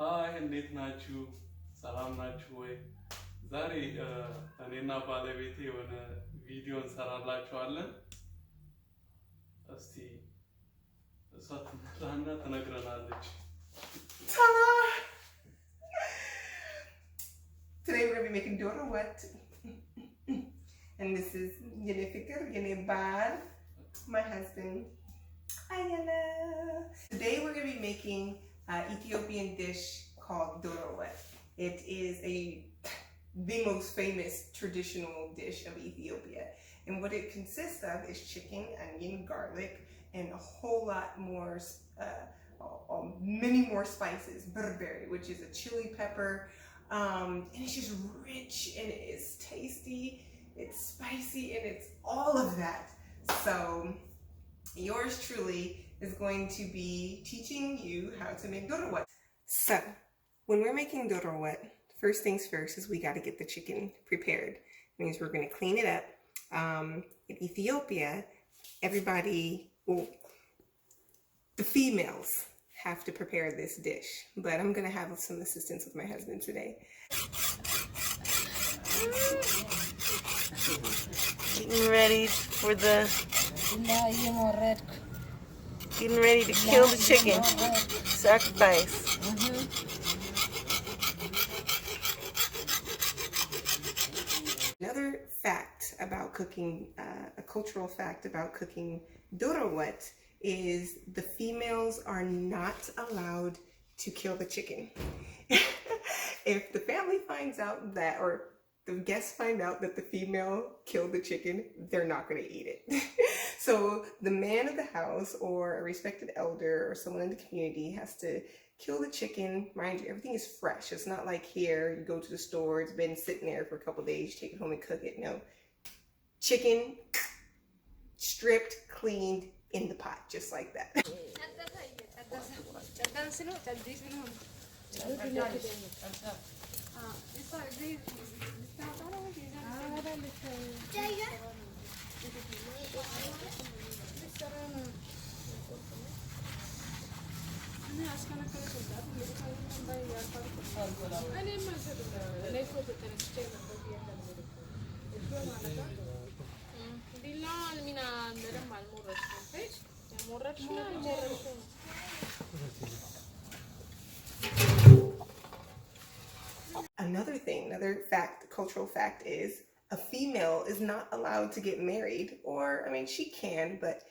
ሃይ እንዴት ናችሁ? ሰላም ናችሁ ወይ? ዛሬ እኔና ባለቤቴ የሆነ ቪዲዮ እንሰራላችኋለን። እስቲ እሷ ትመጣና ትነግረናለች። Today we're going to be making Duro Wet. And this is Fikr, Bal, my husband. Ayala. Today we're going to be making an Ethiopian dish called Duro Wet. It is the most famous traditional dish of Ethiopia. And what it consists of is chicken, onion, garlic, and a whole lot more, many more spices. Berberi, which is a chili pepper. And it's just rich and it's tasty, it's spicy, and it's all of that. So yours truly is going to be teaching you how to make Duro Wet. So when we're making Duro Wet, first things first is we got to get the chicken prepared. It means we're going to clean it up. In Ethiopia, everybody, well, the females have to prepare this dish, but I'm going to have some assistance with my husband today. Getting ready for getting ready to kill the chicken. Sacrifice. Another fact about cooking, a cultural fact about cooking Duro Wet is the females are not allowed to kill the chicken. If the family finds out that, or the guests find out that the female killed the chicken, they're not going to eat it. So the man of the house or a respected elder or someone in the community has to kill the chicken. Mind you, everything is fresh. It's not like here, you go to the store, it's been sitting there for a couple of days, you take it home and cook it. No. Chicken, stripped, cleaned, in the pot, just like that. Another fact, cultural fact is a female is not allowed to get married, or, I mean, she can, but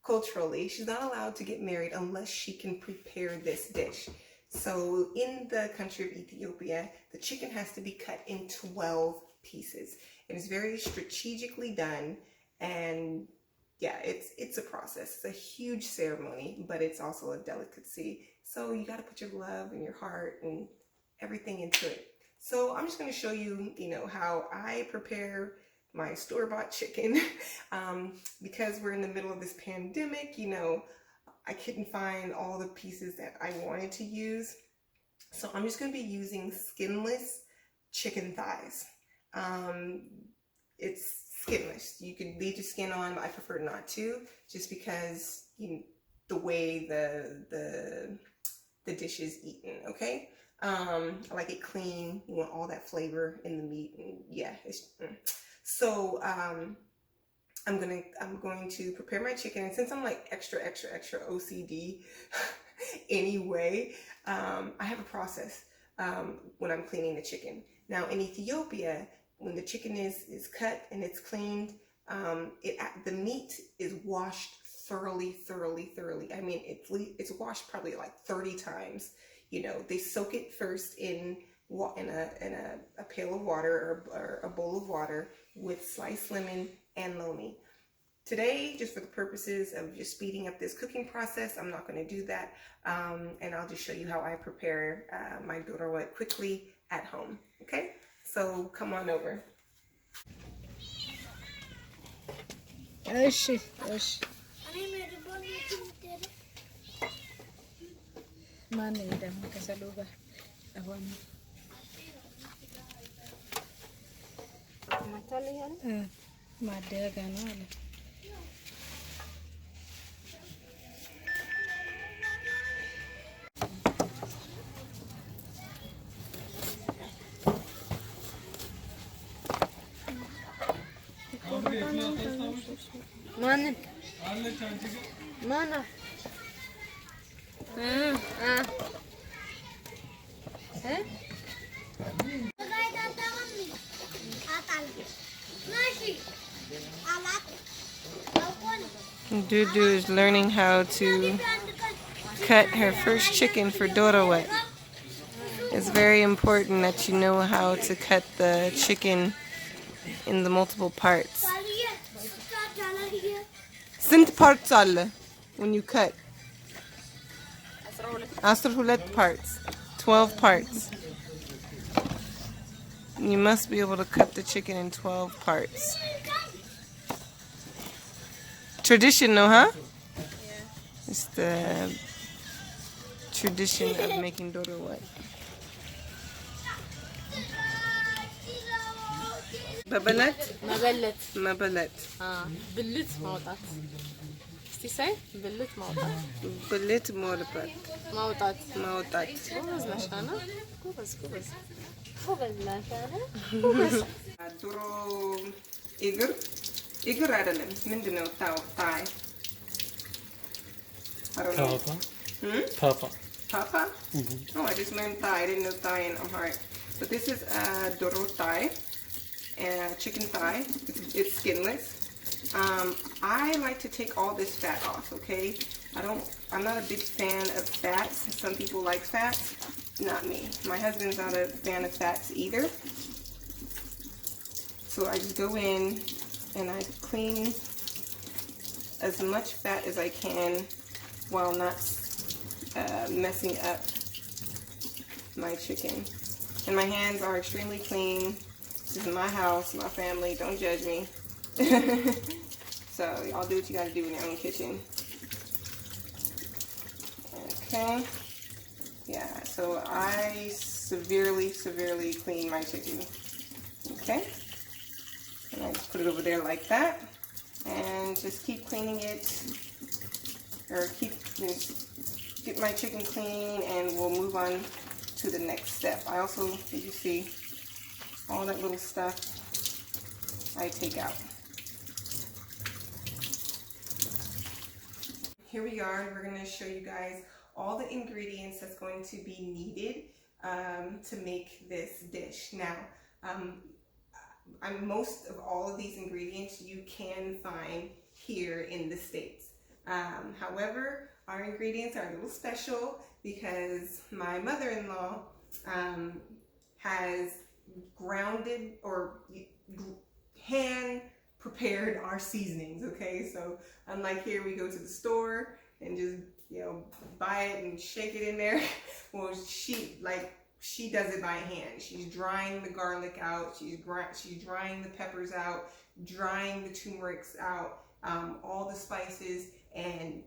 culturally, she's not allowed to get married unless she can prepare this dish. So in the country of Ethiopia, the chicken has to be cut in 12 pieces. It is very strategically done, and yeah, it's a process. It's a huge ceremony, but it's also a delicacy. So you got to put your love and your heart and everything into it. So I'm just going to show you, how I prepare my store-bought chicken. Because we're in the middle of this pandemic, I couldn't find all the pieces that I wanted to use. So I'm just going to be using skinless chicken thighs. It's skinless. You can leave your skin on, but I prefer not to, just because the way the dish is eaten, okay? I like it clean. You want all that flavor in the meat, and yeah, So I'm going to prepare my chicken, and since I'm like extra OCD anyway, I have a process when I'm cleaning the chicken. Now in Ethiopia, when the chicken is cut and it's cleaned, the meat is washed thoroughly. I mean, it's washed probably like 30 times. They soak it first in a pail of water or a bowl of water with sliced lemon and lomi. Today, just for the purposes of just speeding up this cooking process, I'm not going to do that, and I'll just show you how I prepare my Duro Wet quickly at home. Okay, so come on over. ማንን ማና Dudu is learning how to cut her first chicken for Duro Wet. It's very important that you know how to cut the chicken in the multiple parts. Sint parts alle when you cut. 12 parts. 12 parts. You must be able to cut the chicken in 12 parts. Traditional, huh? Yeah. It's the tradition of making Duro Wet. Babalat? መበለት Mabalat. ብልት ማውጣት እስቲ ሳይ ብልት ማውጣት Balit morbat. ማውጣት Mautat. ጎበዝ ነሽ አና ጎበዝ ጎበዝ ነሽ አና Duro Igor. Igor አይደለም ምንድነው? Thai. I don't know. Papa. Papa? Oh, I just meant Thai. I didn't know Thai in Amharic. But this is Duro Thai. Chicken thigh. It's skinless. I like to take all this fat off, okay? I'm not a big fan of fats. Some people like fats. Not me. My husband's not a fan of fats either. So I just go in and I clean as much fat as I can while not messing up my chicken. And my hands are extremely clean. This is my house, my family. Don't judge me. So y'all do what you gotta do in your own kitchen. Okay. Yeah, so I severely clean my chicken. Okay. And I just put it over there like that. And just keep cleaning it. Or get my chicken clean, and we'll move on to the next step. I also, as you see, all that little stuff I take out. Here we are. We're going to show you guys all the ingredients that's going to be needed to make this dish. Now, most of all of these ingredients you can find here in the States. However, our ingredients are a little special because my mother-in-law has grounded or hand prepared our seasonings. Okay, so unlike here we go to the store and just buy it and shake it in there. Well, she does it by hand. She's drying the garlic out, she's drying the peppers out, drying the turmerics out, all the spices, and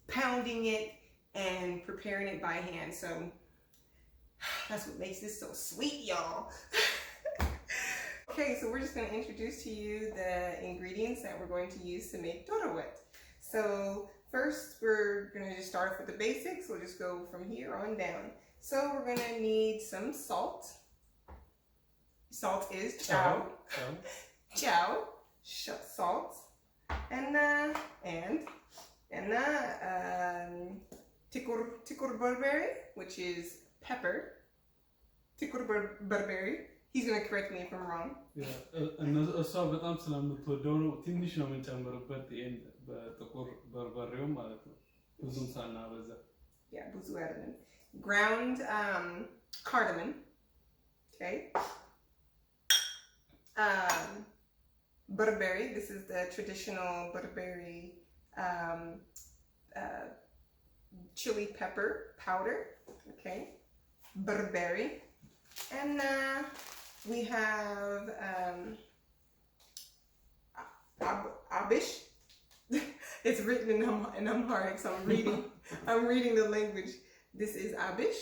pounding it and preparing it by hand. So that's what makes this so sweet, y'all. Okay, so we're just going to introduce to you the ingredients that we're going to use to make Duro Wet. So first, we're going to just start off with the basics. We'll just go from here on down. So we're going to need some salt. Salt is chow. Chow. Salt. And tikur barberry, which is pepper. Tikur barberry. He's gonna correct me if I'm wrong. እሷ በጣም ስለምትወደው ነው ትንሽ ነው የምንጨምርበት ይሄን በጥቁር በርበሬው ማለት ነው ብዙም ሳናበዛ ብዙ አይደለም ground cardamom, okay, butterberry. This is the traditional butterberry chili pepper powder, okay, butterberry. And we have abish. It's written in Amharic, so I'm reading the language. This is abish.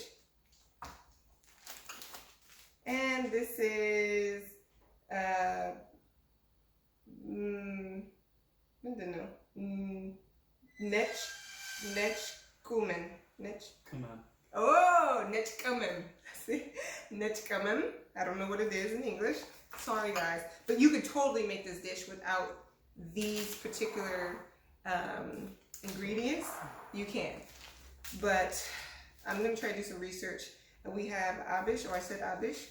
And this is I don't know. Nechkumen. Oh, nechkumen. See? Nechkumen. I don't know what it is in English. Sorry, guys. But you could totally make this dish without these particular ingredients, you can. But I'm gonna try to do some research. And we have abish, or I said abish.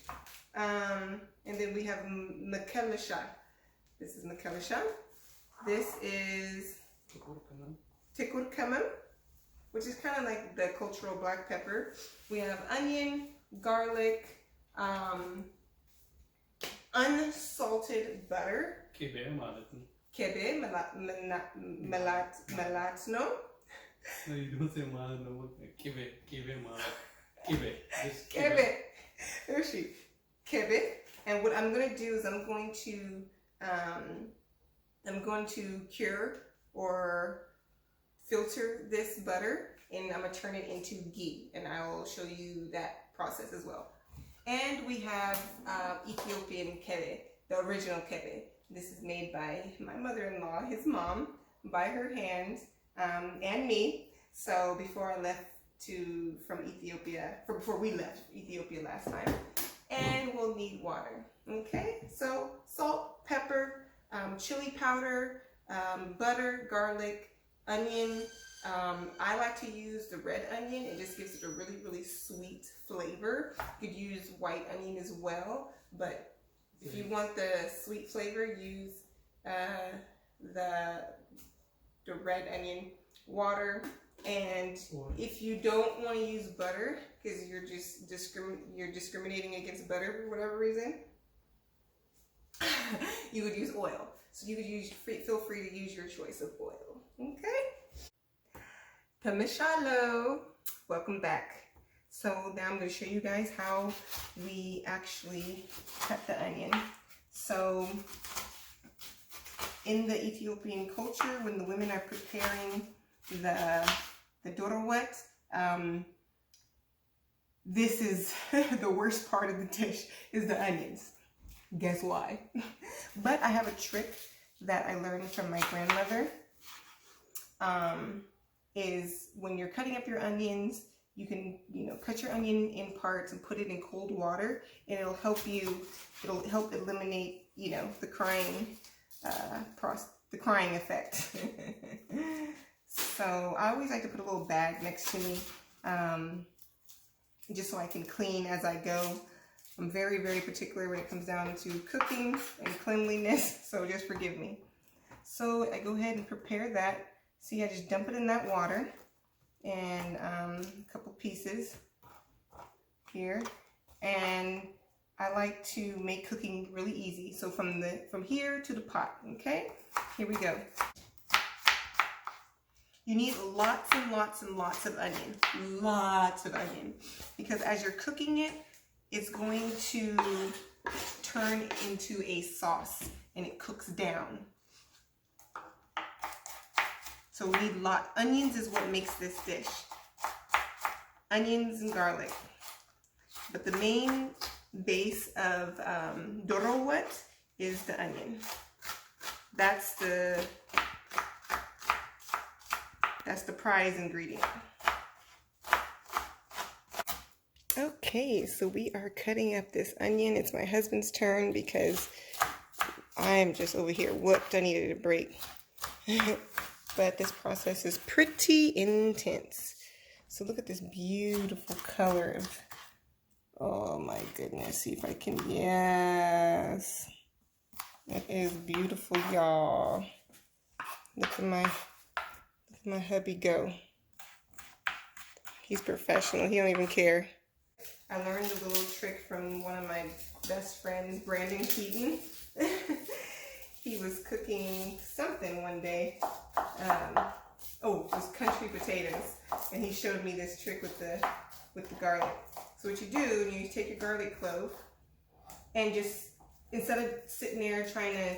And then we have makalasha. This is makalasha. This is tikur kamam, which is kind of like the cultural black pepper. We have onion, garlic, unsalted butter. Kebe ማለት ነው. Kebe, melatno. No, you don't say ማለት ነው. Kebe ማለት. Kebe. Just Kebe. There's she. Kebe. And what I'm going to do is I'm going to cure or filter this butter, and I'm going to turn it into ghee, and I will show you that process as well. And we have Ethiopian kebe, the original kebe. This is made by my mother-in-law, his mom, by her hand, and me. So before I left before we left Ethiopia last time. And we'll need water. Okay, so salt, pepper, chili powder, butter, garlic, onion. I like to use the red onion. It just gives it a really, really sweet flavor. You could use white onion as well, but if you want the sweet flavor, use the red onion, water. And if you don't want to use butter because you're just discriminating against butter for whatever reason, you would use oil. So you could feel free to use your choice of oil. Okay. Tamishalo, welcome back. So now I'm going to show you guys how we actually cut the onion. So in the Ethiopian culture, when the women are preparing the Duro Wet, this is the worst part of the dish, is the onions. Guess why? But I have a trick that I learned from my grandmother. Is when you're cutting up your onions, you can, cut your onion in parts and put it in cold water, and it'll help eliminate, the crying effect. So I always like to put a little bag next to me, just so I can clean as I go. I'm very, very particular when it comes down to cooking and cleanliness, so just forgive me. So I go ahead and prepare that. See, I just dump it in that water, and a couple pieces here. And I like to make cooking really easy. So from here to the pot, okay? Here we go. You need lots and lots and lots of onion. Lots of onion. Because as you're cooking it, it's going to turn into a sauce, and it cooks down. So we need onions is what makes this dish. Onions and garlic. But the main base of Duro Wet is the onion. That's the prize ingredient. Okay, so we are cutting up this onion. It's my husband's turn because I'm just over here whooped. I needed a break. But this process is pretty intense. So look at this beautiful color. Oh my goodness. See if I can, yes. That is beautiful, y'all. Look at my hubby go. He's professional. He don't even care. I learned a little trick from one of my best friends, Brandon Keaton. He was cooking something one day. It was country potatoes, and he showed me this trick with the garlic. So what you do, you take your garlic clove, and just instead of sitting there trying to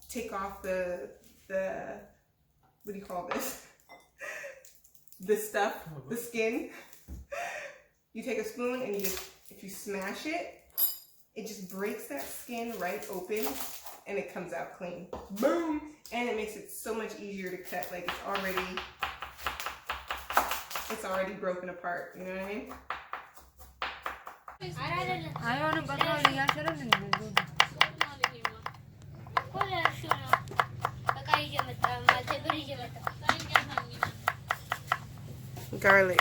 take off the what do you call this? The stuff, the skin. You take a spoon and if you smash it, it just breaks that skin right open, and it comes out clean. Boom! And it makes it so much easier to cut. Like it's already broken apart. You know what I mean? Garlic.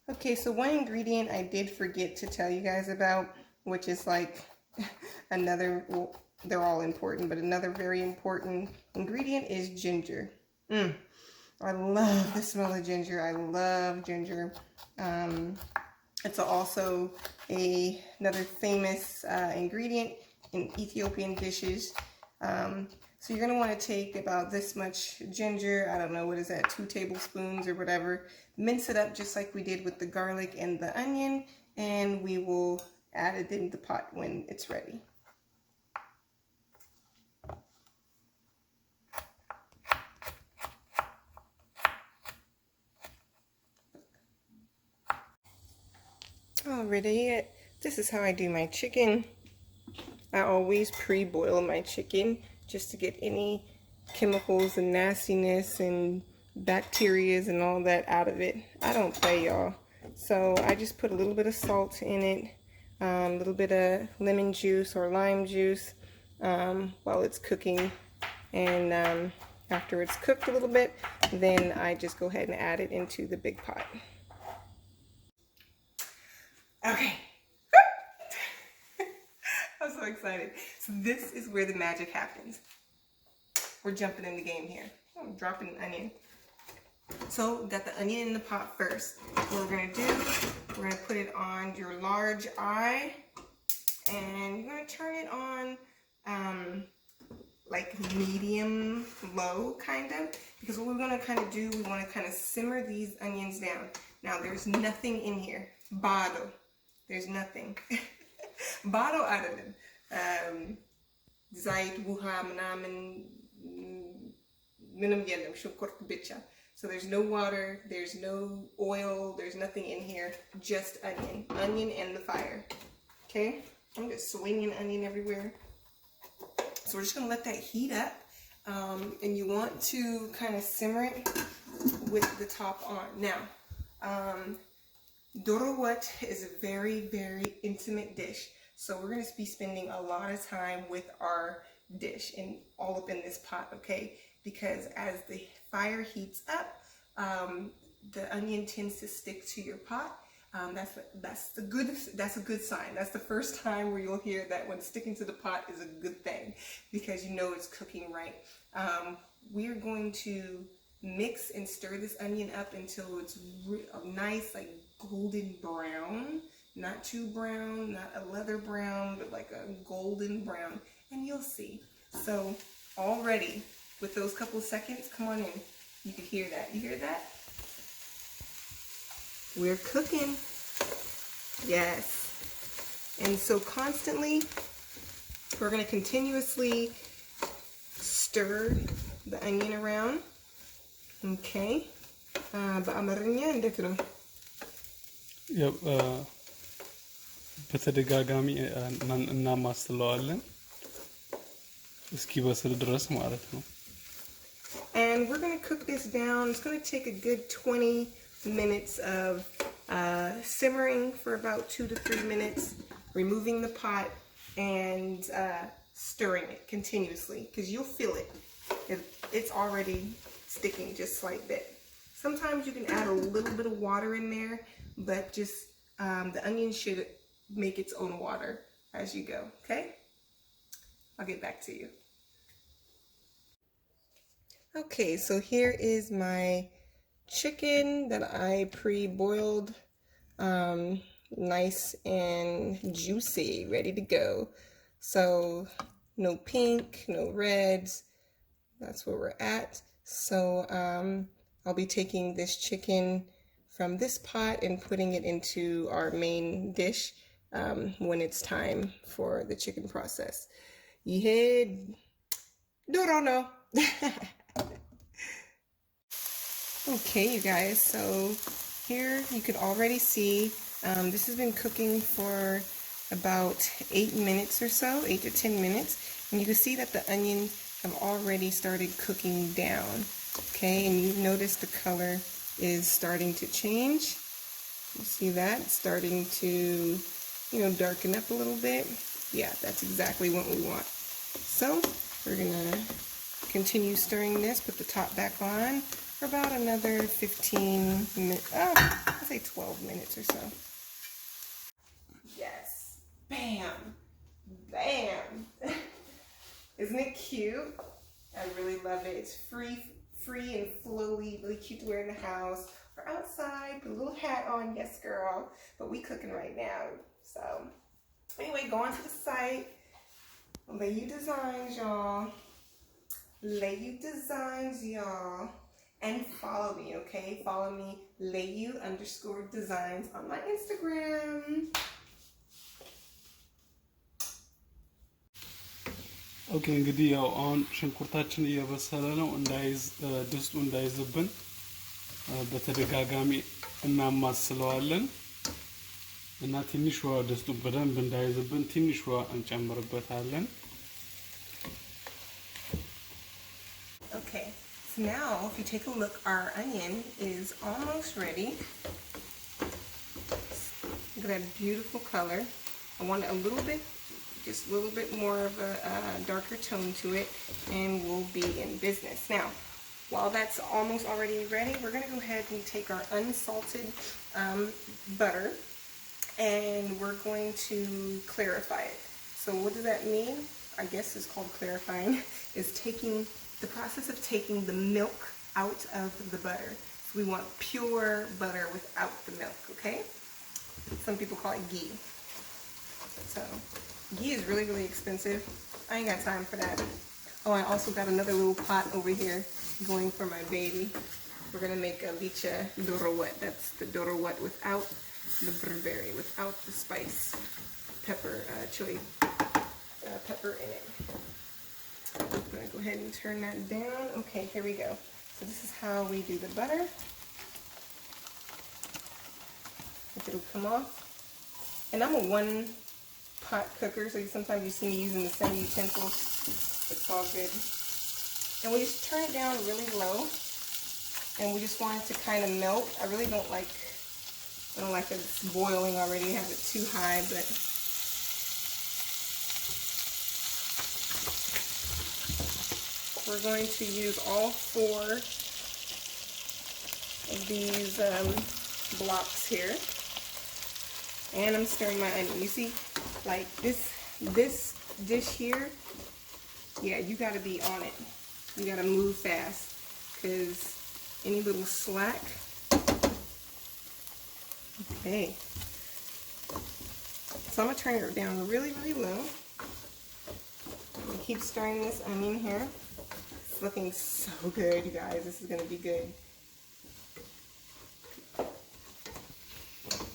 Okay, so one ingredient I did forget to tell you guys about, which is like another, well, they're all important, but another very important ingredient is ginger. I love the smell of ginger. I love ginger. It's also another famous ingredient in Ethiopian dishes. So you're going to want to take about this much ginger. I don't know, what is that, 2 tablespoons or whatever. Mince it up just like we did with the garlic and the onion, and we will add it in the pot when it's ready. Alrighty, this is how I do my chicken. I always pre-boil my chicken just to get any chemicals and nastiness and bacterias and all that out of it. I don't play, y'all. So I just put a little bit of salt in it, a little bit of lemon juice or lime juice while it's cooking. And after it's cooked a little bit, then I just go ahead and add it into the big pot. Okay. I'm so excited. So this is where the magic happens. We're jumping in the game here. I'm dropping an onion. So got the onion in the pot first. What we're gonna do, we're gonna put it on your large eye, and you're gonna turn it on like medium low kind of, because what we're gonna kind of do, we want to kind of simmer these onions down. Now there's nothing in here. Bado. There's nothing. Bado aradım. Zayt, wuha, manamen, minum yedim, shukurt bicha. So there's no water, there's no oil, there's nothing in here, just onion. Onion and the fire. Okay? I'm just swinging onion everywhere. So we're just gonna let that heat up. And you want to kind of simmer it with the top on. Now, Duro Wet is a very, very intimate dish. So we're going to be spending a lot of time with our dish and all up in this pot, okay? Because as the fire heats up, the onion tends to stick to your pot. That's a good sign. That's the first time where you'll hear that when sticking to the pot is a good thing, because you know it's cooking right. We are going to mix and stir this onion up until it's nice, like golden brown. Not too brown, not a leather brown, but like a golden brown. And you'll see. So already with those couple of seconds, come on in. You can hear that. You hear that? We're cooking. Yes. And so constantly, we're going to continuously stir the onion around. Okay. Yep. በተደጋጋሚ እናማስለዋለን እስኪበስል ድረስ ማለት ነው። And we're going to cook this down. It's going to take a good 20 minutes of simmering for about 2 to 3 minutes, removing the pot and stirring it continuously, because you'll feel it. It's already sticking just like that. Sometimes you can add a little bit of water in there, but just the onion should make its own water as you go, okay? I'll get back to you. Okay, so here is my chicken that I pre-boiled, nice and juicy, ready to go. So no pink, no reds, that's where we're at. So I'll be taking this chicken from this pot and putting it into our main dish when it's time for the chicken process. Yeah, don't know. Okay, you guys, so Here you could already see this has been cooking for about 8 minutes or so, 8 to 10 minutes, and you can see that the onions have already started cooking down. Okay, and you notice the color is starting to change. You see that? It's starting to, you know, darken up a little bit. Yeah, that's exactly what we want. So we're gonna continue stirring this, put the top back on for about another 15 minutes, I'd say 12 minutes or so. Yes, bam, bam. Isn't it cute? I really love it. It's free and flowy, really cute to wear in the house or outside. Put a little hat on, yes girl. But we cooking right now. So anyway, go on to the site. Leyu Designs, y'all. Leyu Designs, y'all. And follow me, okay? Follow me, Leyu_designs on my Instagram. ኦኬ እንግዲህ ያው አሁን ሽንኩርታችን እየበሰለ ነው። ድስቱ እንዳይዝብን በተደጋጋሚ እናማስለዋለን እና ትንሽ ውሃ ድስቱ በደንብ እንዳይዝብን ትንሽ ውሃ እንጨምርበታለን። Okay, so now if you take a look, our onion is almost ready. Look at that beautiful color. I want it a little bit, just a little bit more of a darker tone to it, and we'll be in business. Now, while that's almost already ready, we're going to go ahead and take our unsalted butter, and we're going to clarify it. So what does that mean? I guess it's called clarifying, is the process of taking the milk out of the butter. So we want pure butter without the milk, okay? Some people call it ghee. So ghee is really, really expensive. I ain't got time for that. Oh, I also got another little pot over here going for my baby. We're gonna make a Duro Wet. That's the Duro Wet without the berberry, without the spice, pepper, chili pepper in it. I'm gonna go ahead and turn that down. Okay, here we go. So this is how we do the butter. If it'll come off. And I'm a one-pot cooker, so sometimes you see me using the same utensils. It's all good. And we just turn it down really low, and we just want it to kind of melt. I really don't like that it's boiling already. I have it too high, but we're going to use all 4 of these blocks here. And I'm stirring my onion. You see, like this dish here, yeah, you gotta be on it. You gotta move fast, because any little slack. Okay. So I'm gonna turn it down really, really low. Keep stirring this onion here. It's looking so good, you guys. This is gonna be good.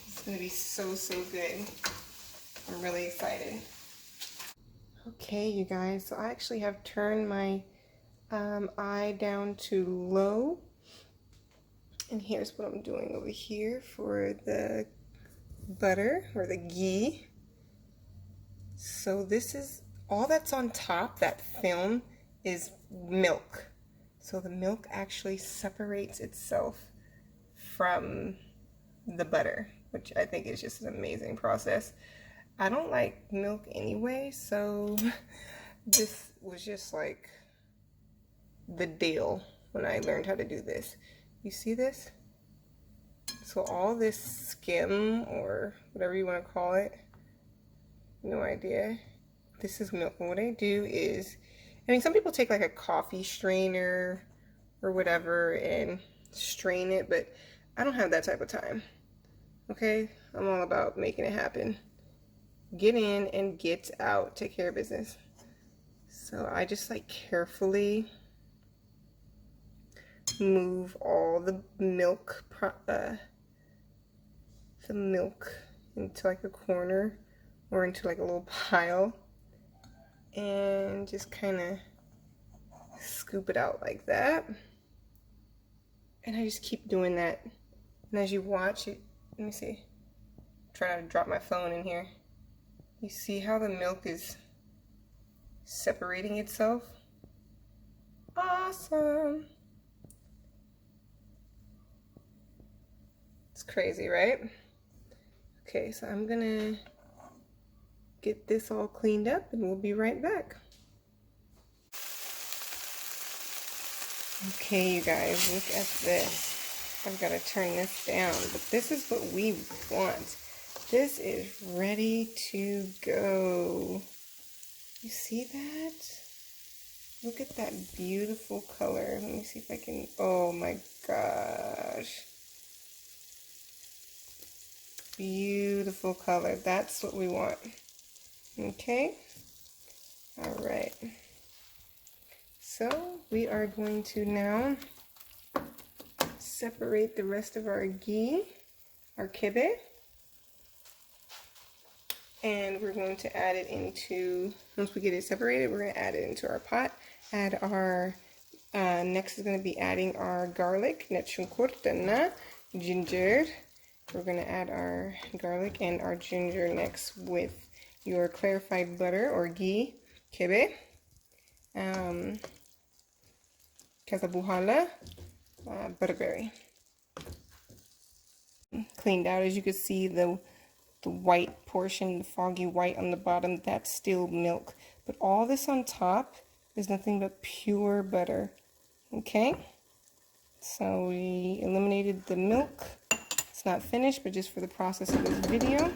It's gonna be so good. I'm really excited. Okay, you guys, so I actually have turned my eye down to low, and here's what I'm doing over here for the butter or the ghee. So this is all that's on top, that film, is milk. So the milk actually separates itself from the butter, which I think is just an amazing process. I don't like milk anyway, so this was just like the deal when I learned how to do this. You see this? So all this skim, or whatever you want to call it, no idea. This is milk, and what I do is, I mean, some people take like a coffee strainer or whatever and strain it, but I don't have that type of time. Okay, I'm all about making it happen. Get in and get out. Take care of business. So I just like carefully move all the milk into like a corner or into like a little pile, and just kind of scoop it out like that. And I just keep doing that And as you watch it, let me see. Try not to drop my phone in here. You see how the milk is separating itself? Awesome. It's crazy, right? Okay, so I'm gonna get this all cleaned up and we'll be right back. Okay, you guys, look at this. I've got to turn this down, but this is what we want. This is ready to go. You see that? Look at that beautiful color. Let me see if I can, oh my gosh. Beautiful color. That's what we want. Okay. All right. So we are going to now separate the rest of our ghee, our kebe, and we're going to add it into, once we get it separated, we're going to add it into our pot. Add our, next is going to be adding our garlic, ginger. We're going to add our garlic and our ginger next with your clarified butter or ghee, kebe, kasabuhala, butterberry. Cleaned out, as you can see, the white portion, the foggy white on the bottom, that's still milk. But all this on top is nothing but pure butter. Okay? So we eliminated the milk. It's not finished, but just for the process of this video,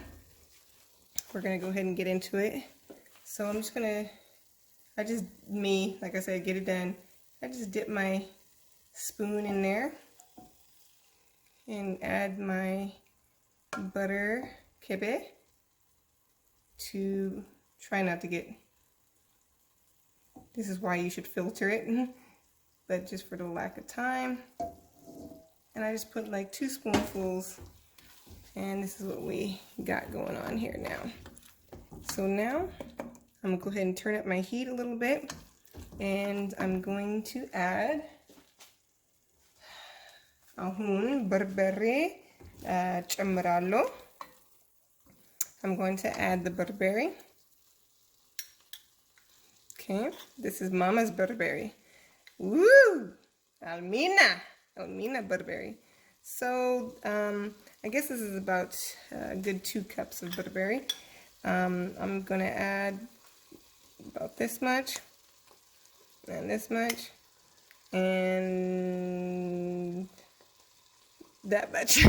we're gonna go ahead and get into it. So I'm just gonna, like I said, get it done. I just dip my spoon in there and add my butter kebe to try not to get, this is why you should filter it, but just for the lack of time. And I just put like 2 spoonfuls, and this is what we got going on here now. So now I'm gonna go ahead and turn up my heat a little bit, and I'm going to add ahun barberi ጨምራለሁ. I'm going to add the butterberry. Okay, this is Mama's butterberry. Woo! Almina butterberry. So I guess this is about a good 2 cups of butterberry. I'm going to add about this much, and this much, and that much.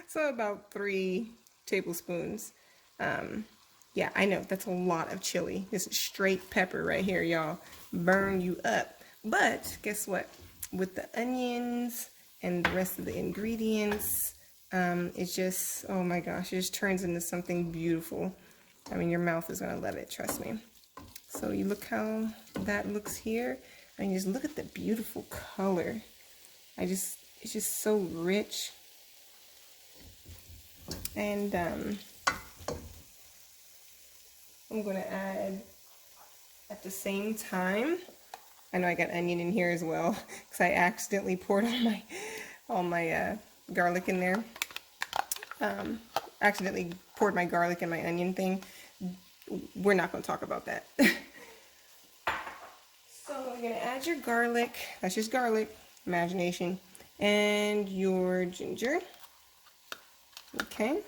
So about 3 tablespoons. Yeah, I know that's a lot of chili. This is straight pepper right here, y'all. Burn you up. But guess what? With the onions and the rest of the ingredients, it just, oh my gosh, it just turns into something beautiful. I mean, your mouth is gonna love it, trust me. So you look how that looks here, and you just look at the beautiful color. It's just so rich. And I'm gonna add at the same time, I know I got onion in here as well because I accidentally poured all my garlic in there. Accidentally poured my garlic in my onion thing. We're not going to talk about that. So you're going to add your garlic. That's just garlic, imagination, and your ginger. Okay.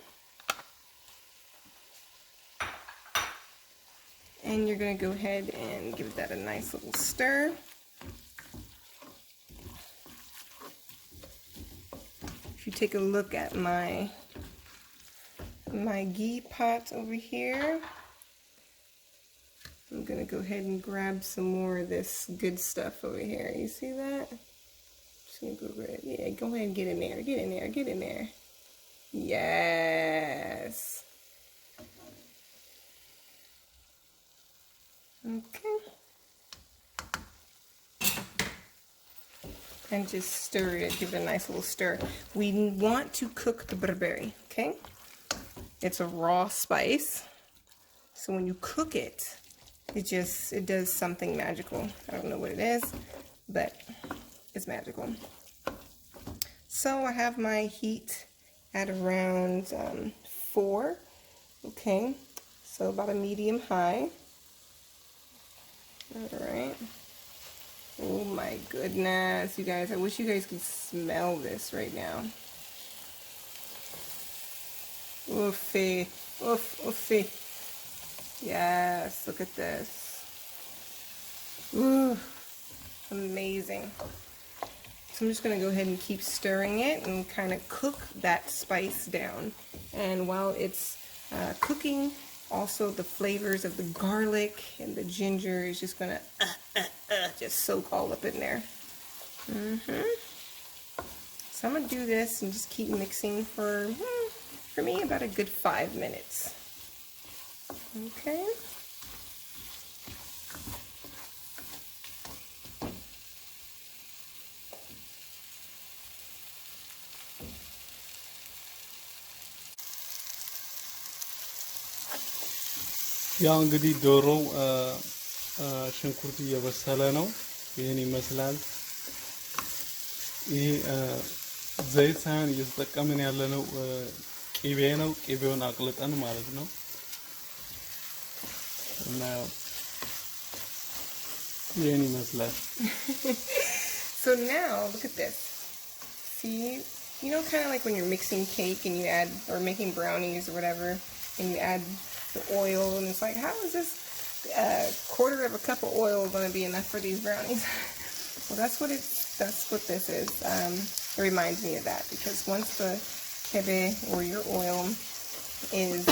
And you're going to go ahead and give that a nice little stir. If you take a look at my ghee pot over here, I'm going to go ahead and grab some more of this good stuff over here. You see that? Just going to go grab, yeah, go ahead and get in there. Get in there. Get in there. Yes. Okay. And just stir it, give it a nice little stir. We want to cook the butterberry, okay? It's a raw spice. So when you cook it, it does something magical. I don't know what it is, but it's magical. So I have my heat at around 4. Okay, so about a medium high. All right. Oh my goodness, you guys, I wish you guys could smell this right now. Oofy, oof, oofy. Yes, look at this. Ooh, amazing. So I'm just gonna go ahead and keep stirring it and kind of cook that spice down. And while it's cooking, also the flavors of the garlic and the ginger is just gonna just soak all up in there. So I'm gonna do this and just keep mixing for me about a good 5 minutes. Okay. ያው እንግዲህ ዶሮው ሽንኩርት እየበሰለ ነው። ይሄን ይመስላል። ይሄ ዘይት ሳይሆን እየተጠቀምን ያለነው ቅቤ ነው። ቅቤውን አቅልጠን ማለት ነው። እና ይሄን ይመስላል። So now look at this. See, you know, kind of like when you're mixing cake and you add, or making brownies or whatever, and you add the oil, and it's like, how is this quarter of a cup of oil going to be enough for these brownies? Well, that's what this is. It reminds me of that, because once the kebe or your oil is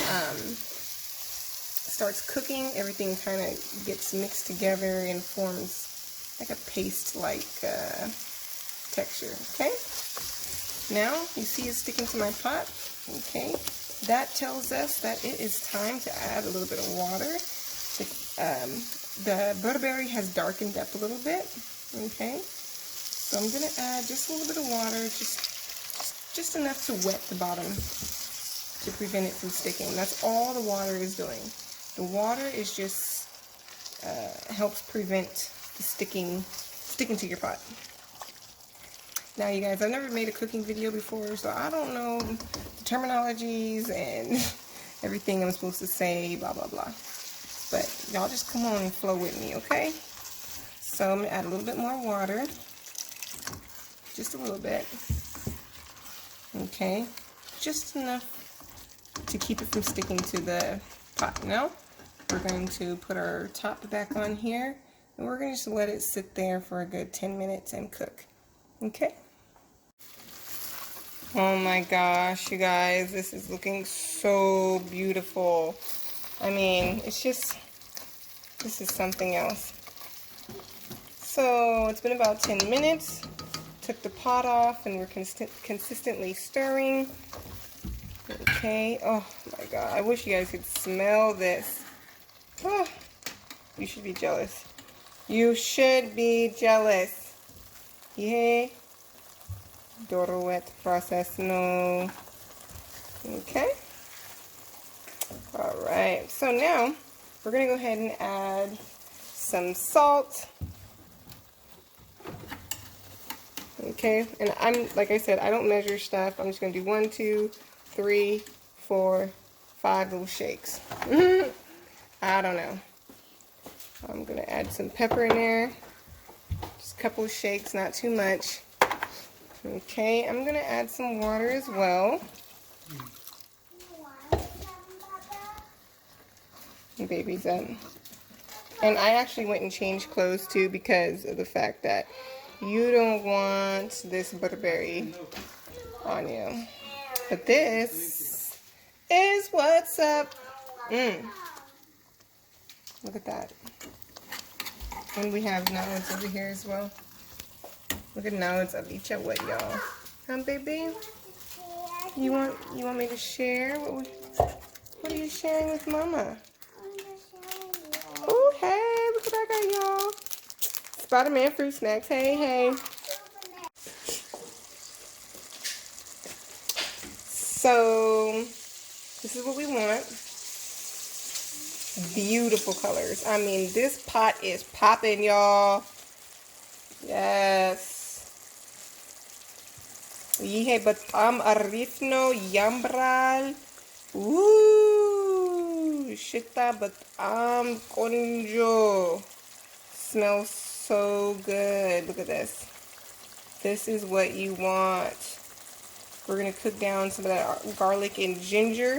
starts cooking, everything kind of gets mixed together and forms like a paste-like texture. Okay. Now you see it's sticking to my pot. Okay. That tells us that it is time to add a little bit of water. The butterberry has darkened up a little bit. Okay. So I'm going to add just a little bit of water, just enough to wet the bottom to prevent it from sticking. That's all the water is doing. The water is just helps prevent the sticking to your pot. Now, you guys, I've never made a cooking video before, so I don't know the terminologies and everything I'm supposed to say, blah, blah, blah. But y'all just come on and flow with me, okay? So I'm going to add a little bit more water. Just a little bit. Okay? Just enough to keep it from sticking to the pot. Now, we're going to put our top back on here, and we're going to just let it sit there for a good 10 minutes and cook. Okay? Oh my gosh, you guys, this is looking so beautiful. I mean, it's just, this is something else. So, it's been about 10 minutes. Took the pot off, and we're consistently stirring. Okay, oh my god, I wish you guys could smell this. Oh, you should be jealous. You should be jealous. Yay. Duro Wet process, no. Okay. Alright, so now we're going to go ahead and add some salt. Okay, and I'm, like I said, I don't measure stuff. I'm just going to do 1, 2, 3, 4, 5 little shakes. I don't know. I'm going to add some pepper in there. Just a couple of shakes, not too much. Okay, I'm going to add some water as well. Baby's up. And I actually went and changed clothes too, because of the fact that you don't want this butterberry on you. But this is what's up. Look at that. And we have nodes over here as well. Look at nodes of each of what, y'all. Huh, baby? You want me to share? What are you sharing with Mama? Oh, hey, look what I got, y'all. Spider-Man fruit snacks. Hey, hey. So, this is what we want. Beautiful colors. I mean, this pot is popping, y'all. Yes. ይሄ በጣም አሪፍ ነው ያምራል ሽታ በጣም ቆንጆ smells so good. Look at this. This is what you want. We're going to cook down some of that garlic and ginger.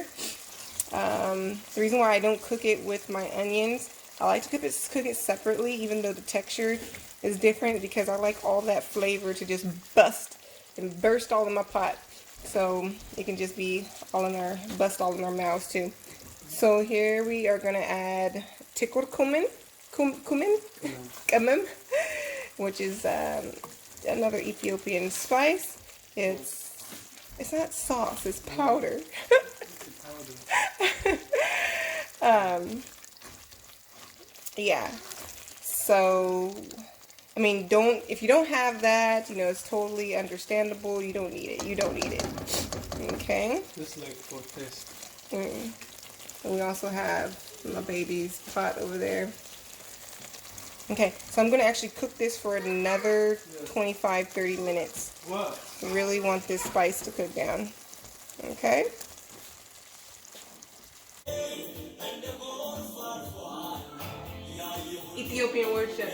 The reason why I don't cook it with my onions, I like to cook it separately, even though the texture is different, because I like all that flavor to just burst all in my pot. So it can just be bust all in our mouths too. So here we are going to add tikkur kumin, which is another Ethiopian spice. It's not sauce, it's powder. Yeah. So, I mean, if you don't have that, you know, it's totally understandable. You don't need it. You don't need it. Okay. Just like for taste. And we also have my baby's pot over there. Okay, so I'm going to actually cook this for another 25-30 minutes. What? I really want this spice to cook down. Okay? Ethiopian worship.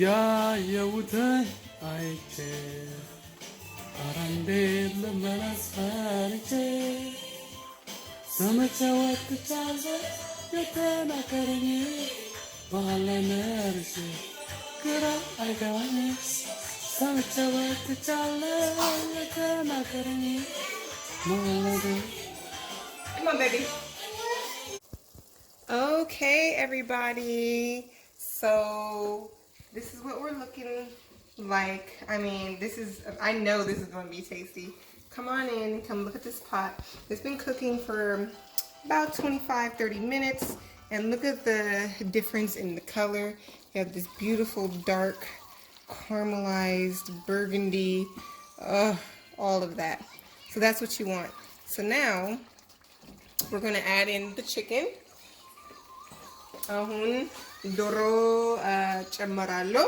ያየሁትን አይቼ ኧረ እንዴት ልመለስ ፈርቼ ሰምቼ ወጥቻለሁ የተናገረኝ ባለመርሴ ግራ አይገባኝ ሰምቼ ወጥቻለሁ የተናገረኝ Come on, baby. Okay, everybody. So this is what we're looking like. I mean, I know this is going to be tasty. Come on in, come look at this pot. It's been cooking for about 25-30 minutes, and look at the difference in the color. You have this beautiful dark caramelized burgundy, all of that. So that's what you want. So now we're going to add in the chicken. አሁን ዶሮ ጨምራለሁ።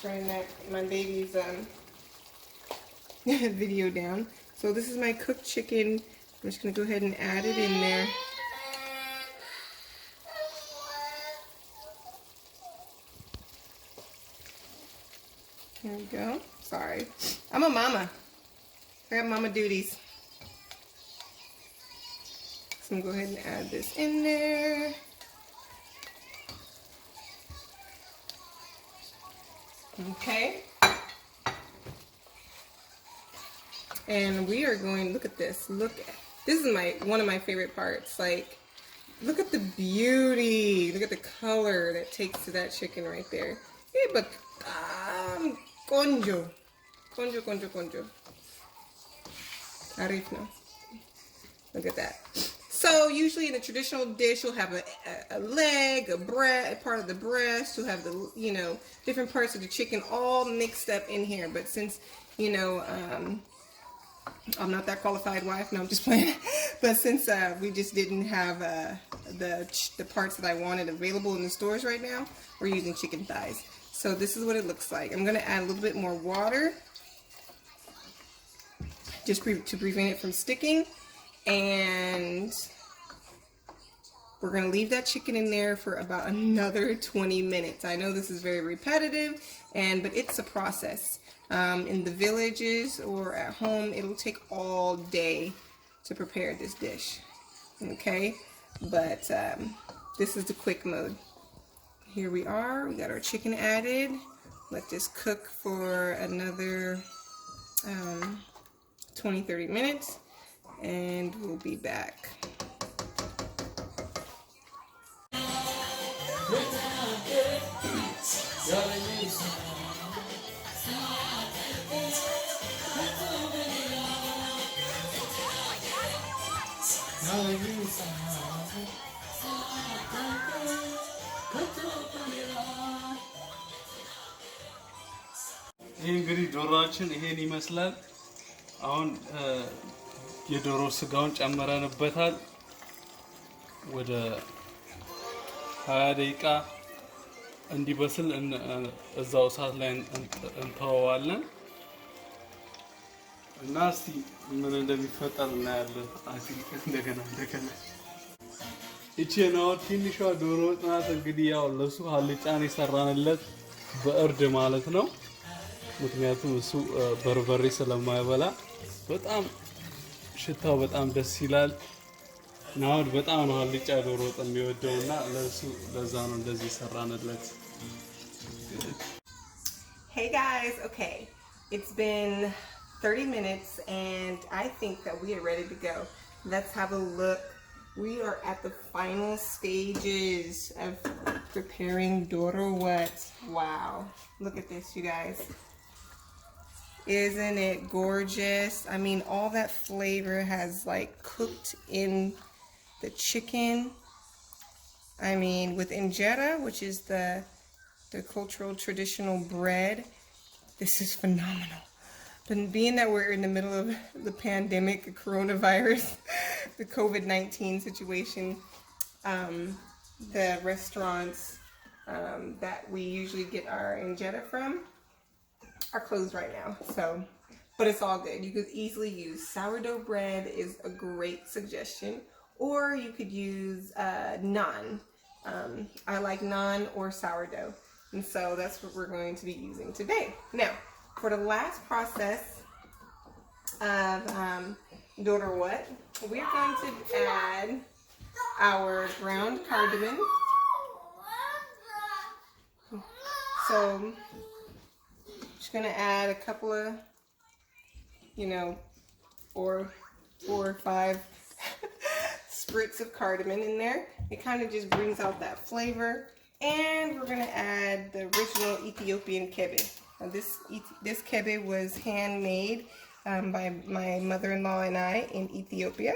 Turn my baby's video down. So this is my cooked chicken. I'm just going to go ahead and add it in there. Here we go. Sorry. I'm a mama. I got mama duties. So I'm going to go ahead and add this in there. Okay. And we are going, look at this. This is one of my favorite parts. Like, look at the beauty. Look at the color that takes to that chicken right there. Yeah, but conjo. Conjo. Arif, no. Look at that. So usually in a traditional dish, you'll have a leg, part of the breast. You'll have the, you know, different parts of the chicken all mixed up in here. But since, you know, I'm not that qualified wife. No, I'm just playing. But since we just didn't have the parts that I wanted available in the stores right now, we're using chicken thighs. So this is what it looks like. I'm going to add a little bit more water just to prevent it from sticking. And we're going to leave that chicken in there for about another 20 minutes. I know this is very repetitive, but it's a process. In the villages or at home, it'll take all day to prepare this dish. Okay? But this is the quick mode. Here we are. We got our chicken added. Let this cook for another 20-30 minutes. And we'll be back. ይሄ እንግዲህ ዶሮአችን ይሄን ይመስላል። አሁን የዶሮ ስጋውን ጨምረንበታል። ወደ 20 ደቂቃ እንዲበስል እዛው እሳት ላይ እንተወዋለን እና እስቲ ምን እንደሚፈጠር እናያለን። እንደገና እቺ ነው ትንሿ ዶሮ ወጥ ናት። እንግዲህ ያው ለሱ አልጫን የሰራንለት በእርድ ማለት ነው። ምክንያቱም እሱ በርበሬ ስለማይበላ በጣም ሽታው በጣም ደስ ይላል። ናውድ በጣም ነው አልጫ ዶሮ ወጥ የሚወደውና ለዛ ነው እንደዚህ ሰራንለት። Hey guys, okay. It's been 30 minutes and I think that we are ready to go. Let's have a look. We are at the final stages of preparing Duro Wet. Wow. Look at this, you guys. Isn't it gorgeous? I mean, all that flavor has like cooked in the chicken. I mean, with injera, which is the cultural traditional bread, this is phenomenal. But being that we're in the middle of the pandemic, the coronavirus, the COVID-19 situation, the restaurants that we usually get our injera from are closed right now. So, but it's all good. You could easily use sourdough bread is a great suggestion, or you could use naan. I like naan or sourdough, and so that's what we're going to be using today. Now, for the last process of Duro Wet, we're going to add our ground cardamom. So, just gonna add a couple of, you know, four or five spritz of cardamom in there. It kind of just brings out that flavor. And we're gonna add the original Ethiopian kebe. Now this kebe was handmade by my mother-in-law and I in Ethiopia.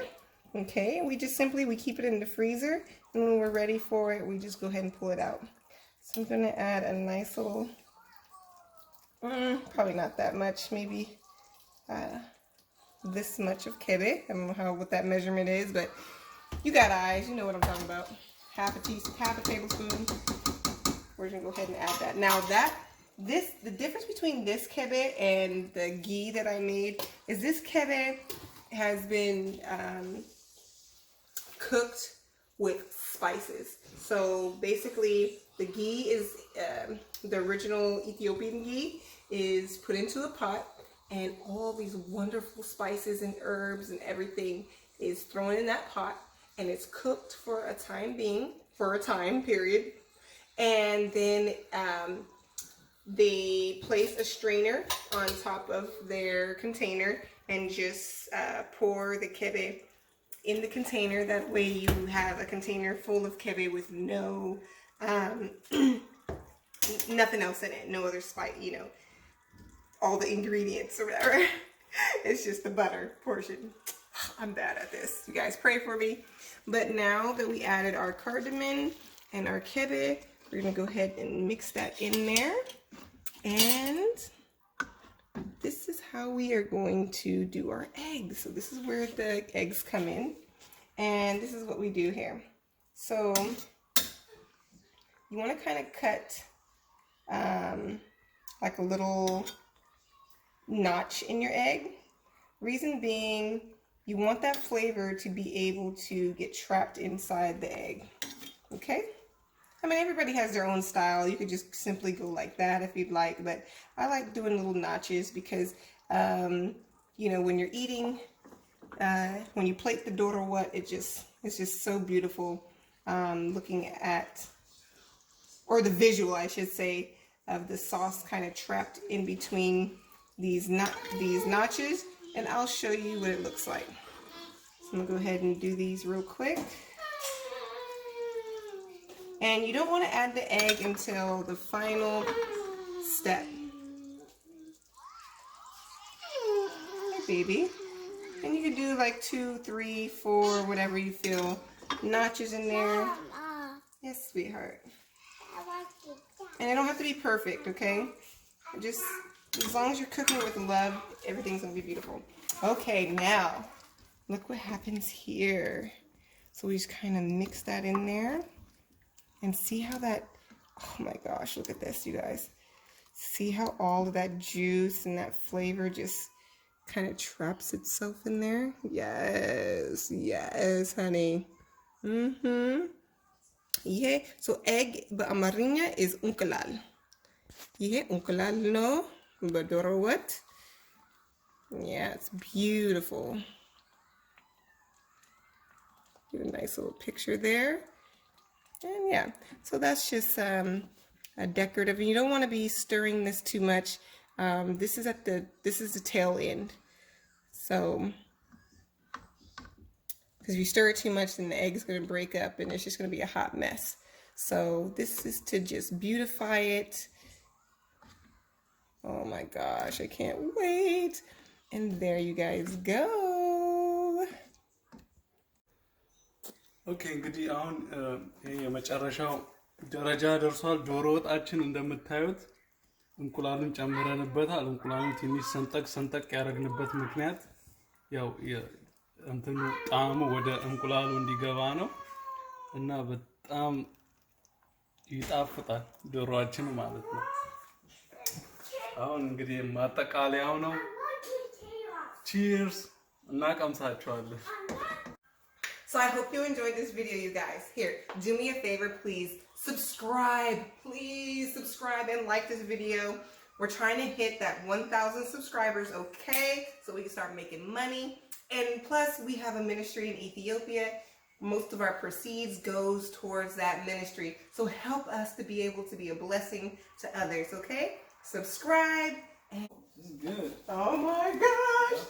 Okay, we just simply keep it in the freezer, and when we're ready for it, we just go ahead and pull it out. So I'm gonna add a nice little, probably not that much, maybe this much of kebe. I don't know what that measurement is, but you got eyes, you know what I'm talking about. Half a tablespoon. We're gonna go ahead and add that. Now the difference between this kebe and the ghee that I made is this kebe has been cooked with spices. So basically the ghee is, the original Ethiopian ghee is put into a pot, and all these wonderful spices and herbs and everything is thrown in that pot, and it's cooked for a time period. And then they place a strainer on top of their container and just pour the kebe in the container. That way you have a container full of kebe with no nothing else in it, no other spice, you know, all the ingredients or whatever. It's just the butter portion. I'm bad at this. You guys pray for me. But now that we added our cardamom and our kebe, we're gonna go ahead and mix that in there. And this is how we are going to do our eggs. So this is where the eggs come in. And this is what we do here. So you want to kind of cut like a little notch in your egg. Reason being, you want that flavor to be able to get trapped inside the egg. Okay? I mean, everybody has their own style. You could just simply go like that if you'd like, but I like doing little notches because, you know, when you're eating, when you plate the Duro Wet, it's just so beautiful looking at, or the visual, I should say, of the sauce kind of trapped in between these notches, and I'll show you what it looks like. So I'm gonna go ahead and do these real quick. And you don't want to add the egg until the final step. Hey, baby. And you can do like 2, 3, 4, whatever you feel. Notches in there. Yes, sweetheart. And it don't have to be perfect, okay? Just as long as you're cooking with love, everything's gonna be beautiful. Okay, now look what happens here. So we just kind of mix that in there and see how that, oh my gosh, look at this, you guys. See how all of that juice and that flavor just kind of traps itself in there? Yes, yes, honey. Yeah, so egg ba'amarinya is unkalal. Yeah, unkalal no, but Duro Wet. Yeah, it's beautiful. Get a nice little picture there. And yeah, so that's just a decorative. And you don't want to be stirring this too much. This is the tail end. So, because if you stir it too much, then the egg is going to break up and it's just going to be a hot mess. So this is to just beautify it. Oh my gosh, I can't wait. And there you guys go. ኦኬ እንግዲህ አሁን የመጨረሻው ደረጃ ደርሷል። ዶሮ ወጣችን እንደምታዩት እንቁላሉን ጨምረንበታል። እንቁላሉን ትንሽ ሰንጠቅ ያደረግንበት ምክንያት ያው እንትኑ ጣዕሙ ወደ እንቁላሉ እንዲገባ ነው እና በጣም ይጣፍጣል ዶሮአችን ማለት ነው። አሁን እንግዲህ ማጠቃለያው ነው። ቺርስ እናቀምሳቸዋለን። So I hope you enjoyed this video, you guys. Here, do me a favor, please. Subscribe. Please subscribe and like this video. We're trying to hit that 1,000 subscribers, okay? So we can start making money. And plus, we have a ministry in Ethiopia. Most of our proceeds goes towards that ministry. So help us to be able to be a blessing to others, okay? Subscribe. And this is good. Oh my gosh.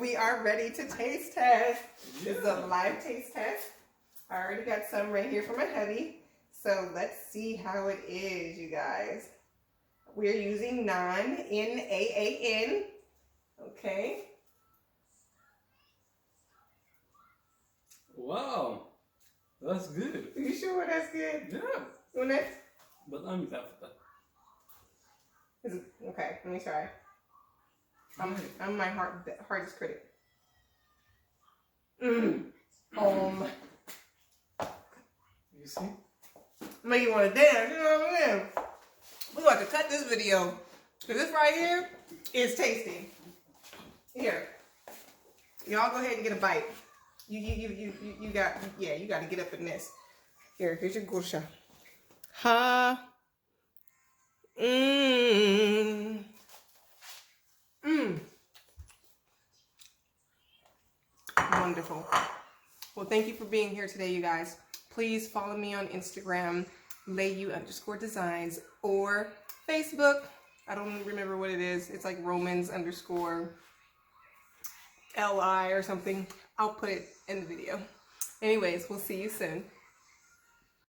We are ready to taste test. Yeah. This is a live taste test. I already got some right here for my hubby. So let's see how it is, you guys. We're using naan, N-A-A-N. Okay. Wow. That's good. Are you sure that's good? Yeah. Want it? But I'm after. Okay, let me try. I'm my hardest critic. You see? Make you want to dance, you know what I mean? We're going to cut this video. Because this right here is tasty. Here. Y'all go ahead and get a bite. You got to get up in this. Here's your gusha. Ha. Wonderful. Well, thank you for being here today, you guys. Please follow me on Instagram, Leyu_designs, or Facebook. I don't remember what it is. It's like Romans_LI or something. I'll put it in the video. Anyways, we'll see you soon.